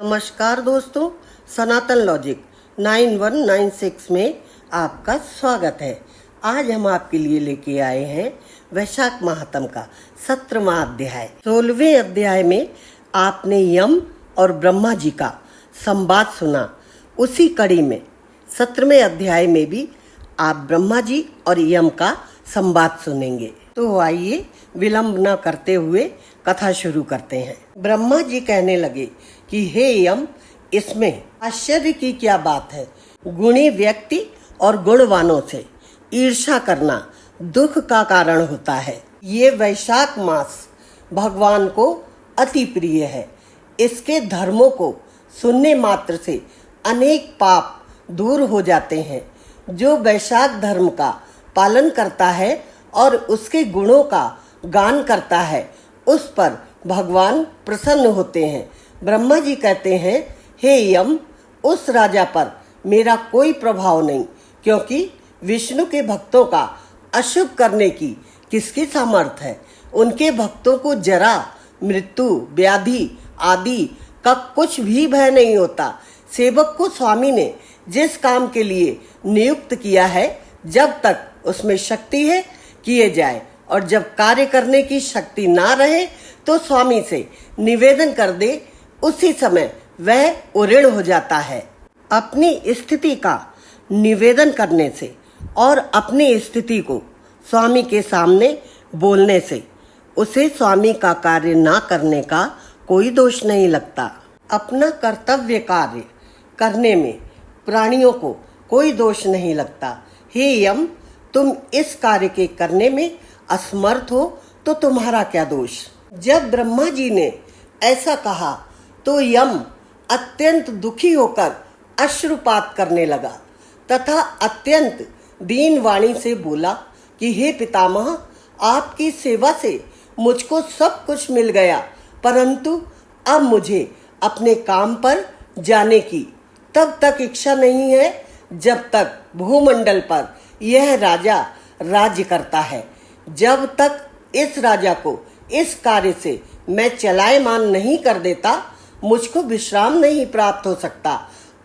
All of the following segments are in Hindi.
नमस्कार दोस्तों, सनातन लॉजिक 9196 में आपका स्वागत है। आज हम आपके लिए लेके आए हैं वैशाख महात्म का 17वां अध्याय। 16वें अध्याय में आपने यम और ब्रह्मा जी का संवाद सुना। उसी कड़ी में 17वें अध्याय में भी आप ब्रह्मा जी और यम का संवाद सुनेंगे। तो आइए विलंब न करते हुए कथा शुरू करते हैं। ब्रह्मा जी कहने लगे कि हे यम, इसमें आश्चर्य की क्या बात है। गुणी व्यक्ति और गुणवानों से ईर्ष्या करना दुख का कारण होता है। ये वैशाख मास भगवान को अति प्रिय है। इसके धर्मों को सुनने मात्र से अनेक पाप दूर हो जाते हैं। जो वैशाख धर्म का पालन करता है और उसके गुणों का गान करता है, उस पर भगवान प्रसन्न होते हैं। ब्रह्मा जी कहते हैं, हे यम, उस राजा पर मेरा कोई प्रभाव नहीं, क्योंकि विष्णु के भक्तों का अशुभ करने की किसकी सामर्थ्य है। उनके भक्तों को जरा, मृत्यु, व्याधि आदि का कुछ भी भय नहीं होता। सेवक को स्वामी ने जिस काम के लिए नियुक्त किया है, जब तक उसमें शक्ति है किए जाए, और जब कार्य करने की शक्ति ना रहे तो स्वामी से निवेदन कर दे, उसी समय वह उऋण हो जाता है। अपनी स्थिति का निवेदन करने से और अपनी स्थिति को स्वामी के सामने बोलने से उसे स्वामी का कार्य ना करने का कोई दोष नहीं लगता। अपना कर्तव्य कार्य करने में प्राणियों को कोई दोष नहीं लगता। हे यम, तुम इस कार्य के करने में असमर्थ हो तो तुम्हारा क्या दोष। जब ब्रह्मा जी ने ऐसा कहा तो यम अत्यंत दुखी होकर अश्रुपात करने लगा तथा अत्यंत दीन वाणी से बोला कि हे पितामह, आपकी सेवा से मुझको सब कुछ मिल गया, परंतु अब मुझे अपने काम पर जाने की तब तक इच्छा नहीं है जब तक भूमंडल पर यह राजा राज्य करता है। जब तक इस राजा को इस कार्य से मैं चलायमान नहीं कर देता, मुझको विश्राम नहीं प्राप्त हो सकता।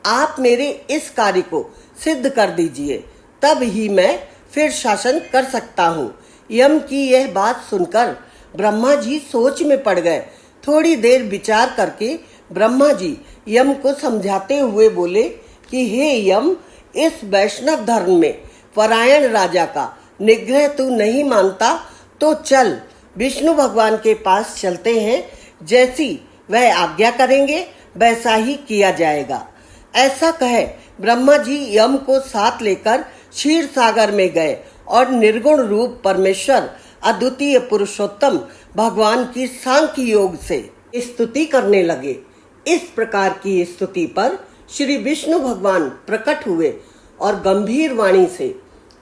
आप मेरे इस कार्य को सिद्ध कर दीजिए, तब ही मैं फिर शासन कर सकता हूँ। यम की यह बात सुनकर ब्रह्मा जी सोच में पड़ गए। थोड़ी देर विचार करके ब्रह्मा जी यम को समझाते हुए बोले कि हे यम, इस वैष्णव धर्म में परायण राजा का निग्रह तू नहीं मानता तो चल, विष्णु भगवान के पास चलते हैं। जैसी वह आज्ञा करेंगे वैसा ही किया जाएगा। ऐसा कहे ब्रह्मा जी यम को साथ लेकर क्षीर सागर में गए और निर्गुण रूप परमेश्वर अद्वितीय पुरुषोत्तम भगवान की सांख्य योग से स्तुति करने लगे। इस प्रकार की स्तुति पर श्री विष्णु भगवान प्रकट हुए और गंभीर वाणी से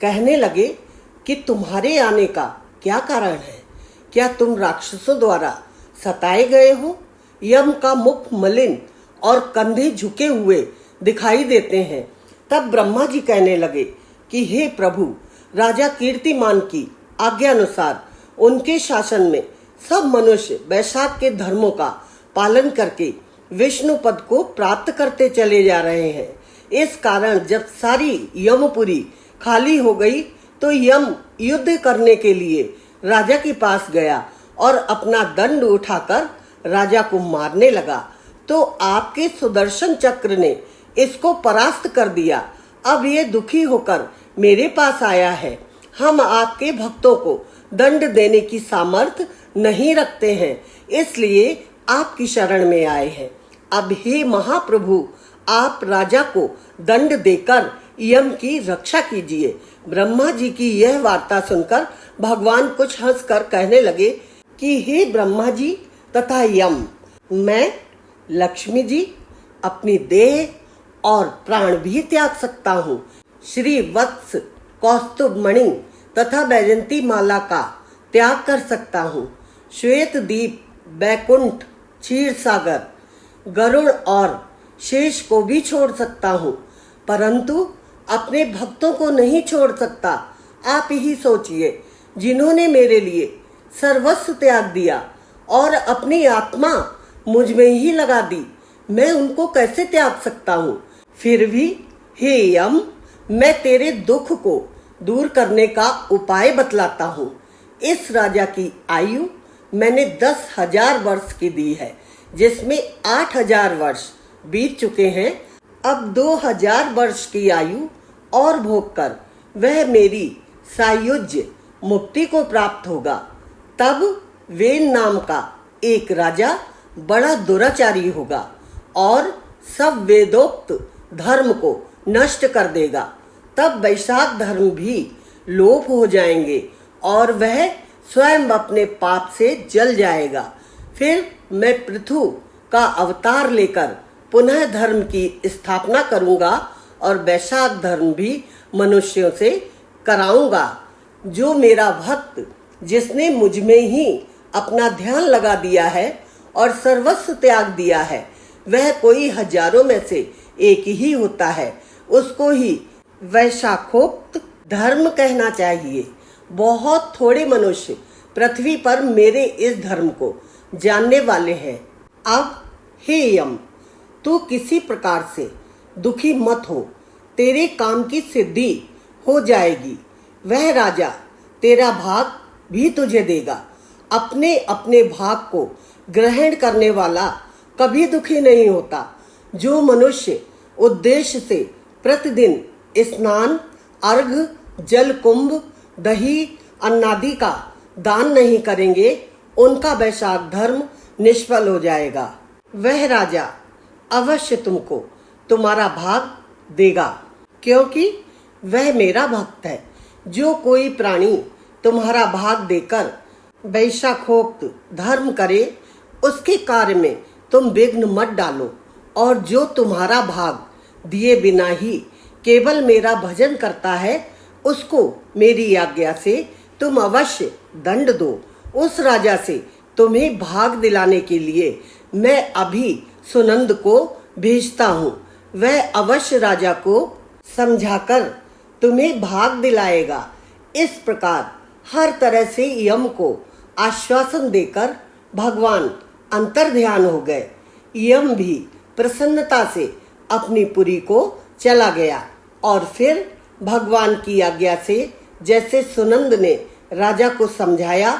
कहने लगे कि तुम्हारे आने का क्या कारण है। क्या तुम राक्षसों द्वारा सताए गए हो। यम का मुख मलिन और कंधे झुके हुए दिखाई देते हैं। तब ब्रह्मा जी कहने लगे कि हे प्रभु, राजा कीर्तिमान की आज्ञानुसार उनके शासन में सब मनुष्य वैशाख के धर्मों का पालन करके विष्णु पद को प्राप्त करते चले जा रहे हैं। इस कारण जब सारी यमपुरी खाली हो गई तो यम युद्ध करने के लिए राजा के पास गया और अपना दंड उठाकर राजा को मारने लगा, तो आपके सुदर्शन चक्र ने इसको परास्त कर दिया। अब ये दुखी होकर मेरे पास आया है। हम आपके भक्तों को दंड देने की सामर्थ्य नहीं रखते हैं, इसलिए आपकी शरण में आए हैं। अब हे महाप्रभु, आप राजा को दंड देकर यम की रक्षा कीजिए। ब्रह्मा जी की यह वार्ता सुनकर भगवान कुछ हंसकर कहने लगे कि हे ब्रह्मा जी तथा यम, मैं लक्ष्मी जी अपनी देह और प्राण भी त्याग सकता हूँ। श्री वत्स, कौस्तुभ मणि तथा वैजंती माला का त्याग कर सकता हूँ। श्वेत दीप, बैकुंठ, क्षीर सागर, गरुड़ और शेष को भी छोड़ सकता हूँ, परंतु अपने भक्तों को नहीं छोड़ सकता। आप ही सोचिए, जिन्होंने मेरे लिए सर्वस्व त्याग दिया और अपनी आत्मा मुझ में ही लगा दी, मैं उनको कैसे त्याग सकता हूँ? फिर भी हे यम, मैं तेरे दुख को दूर करने का उपाय बतलाता हूँ। इस राजा की आयु मैंने 10,000 वर्ष की दी है, जिसमें 8,000 वर्ष बीत चुके हैं। अब 2,000 वर्ष की आयु और भोग कर वह मेरी सायुज्य मुक्ति को प्राप्त होगा। तब वेन नाम का एक राजा बड़ा दुराचारी होगा और सब वेदोक्त धर्म को नष्ट कर देगा। तब वैशाख धर्म भी लोप हो जाएंगे और वह स्वयं अपने पाप से जल जाएगा। फिर मैं पृथु का अवतार लेकर पुनः धर्म की स्थापना करूंगा और वैशाख धर्म भी मनुष्यों से कराऊंगा। जो मेरा भक्त, जिसने मुझ में ही अपना ध्यान लगा दिया है और सर्वस्व त्याग दिया है, वह कोई हजारों में से एक ही होता है। उसको ही वैशाखोक्त धर्म कहना चाहिए। बहुत थोड़े मनुष्य पृथ्वी पर मेरे इस धर्म को जानने वाले हैं। अब हे यम, तू किसी प्रकार से दुखी मत हो, तेरे काम की सिद्धि हो जाएगी। वह राजा तेरा भाग भी तुझे देगा। अपने अपने भाग को ग्रहण करने वाला कभी दुखी नहीं होता। जो मनुष्य उद्देश्य से प्रतिदिन स्नान, अर्घ, जल कुंभ, दही, अन्नादि का दान नहीं करेंगे, उनका वैशाख धर्म निष्फल हो जाएगा। वह राजा अवश्य तुमको तुम्हारा भाग देगा, क्योंकि वह मेरा भक्त है। जो कोई प्राणी तुम्हारा भाग देकर वैशाखोक्त धर्म करे, उसके कार्य में तुम विघ्न मत डालो। और जो तुम्हारा भाग दिए बिना ही केवल मेरा भजन करता है, उसको मेरी आज्ञा से तुम अवश्य दंड दो। उस राजा से तुम्हें भाग दिलाने के लिए मैं अभी सुनंद को भेजता हूँ। वह अवश्य राजा को समझाकर तुम्हें भाग दिलाएगा। इस प्रकार हर तरह से यम को आश्वासन देकर भगवान अंतर्ध्यान हो गए। यम भी प्रसन्नता से अपनी पुरी को चला गया और फिर भगवान की आज्ञा से जैसे सुनंद ने राजा को समझाया,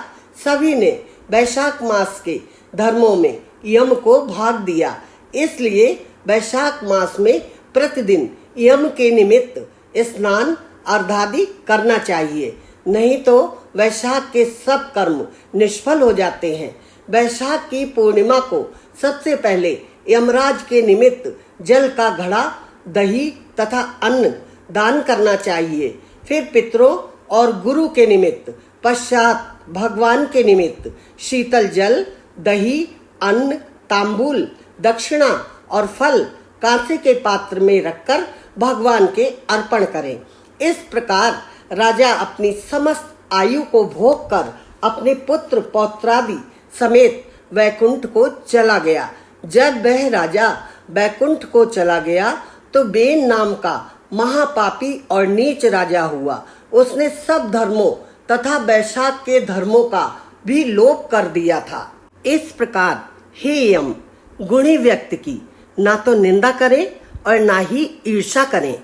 सभी ने वैशाख मास के धर्मों में यम को भाग दिया। इसलिए वैशाख मास में प्रतिदिन यम के निमित्त स्नान अर्घादि करना चाहिए, नहीं तो वैशाख के सब कर्म निष्फल हो जाते हैं। वैशाख की पूर्णिमा को सबसे पहले यमराज के निमित्त जल का घड़ा, दही तथा अन्न दान करना चाहिए। फिर पितरों और गुरु के निमित्त, पश्चात भगवान के निमित्त शीतल जल, दही, अन्न, तांबूल, दक्षिणा और फल कांसे के पात्र में रखकर भगवान के अर्पण करें। इस प्रकार राजा अपनी समस्त आयु को भोग कर अपने पुत्र पौत्रादि समेत वैकुंठ को चला गया। जब वह राजा वैकुंठ को चला गया तो बेन नाम का महापापी और नीच राजा हुआ। उसने सब धर्मों तथा वैशाख के धर्मों का भी लोप कर दिया था। इस प्रकार हे यम, गुणी व्यक्ति की ना तो निंदा करें और ना ही ईर्ष्या करें।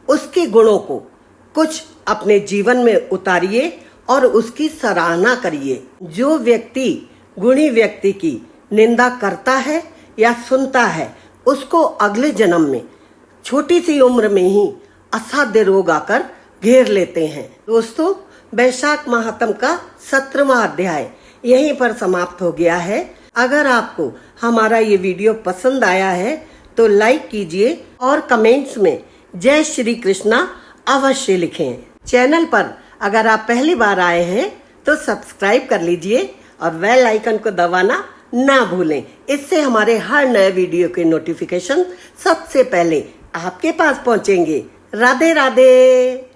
उसके गुणों को कुछ अपने जीवन में उतारिए और उसकी सराहना करिए। जो व्यक्ति गुणी व्यक्ति की निंदा करता है या सुनता है, उसको अगले जन्म में छोटी सी उम्र में ही असाध्य रोग आकर घेर लेते हैं। दोस्तों, वैशाख महात्म का 17वां अध्याय यहीं पर समाप्त हो गया है। अगर आपको हमारा ये वीडियो पसंद आया है तो लाइक कीजिए और कमेंट्स में जय श्री कृष्णा अवश्य लिखें। चैनल पर अगर आप पहली बार आए हैं तो सब्सक्राइब कर लीजिए और बेल आइकन को दबाना ना भूलें। इससे हमारे हर नए वीडियो के नोटिफिकेशन सबसे पहले आपके पास पहुंचेंगे। राधे राधे।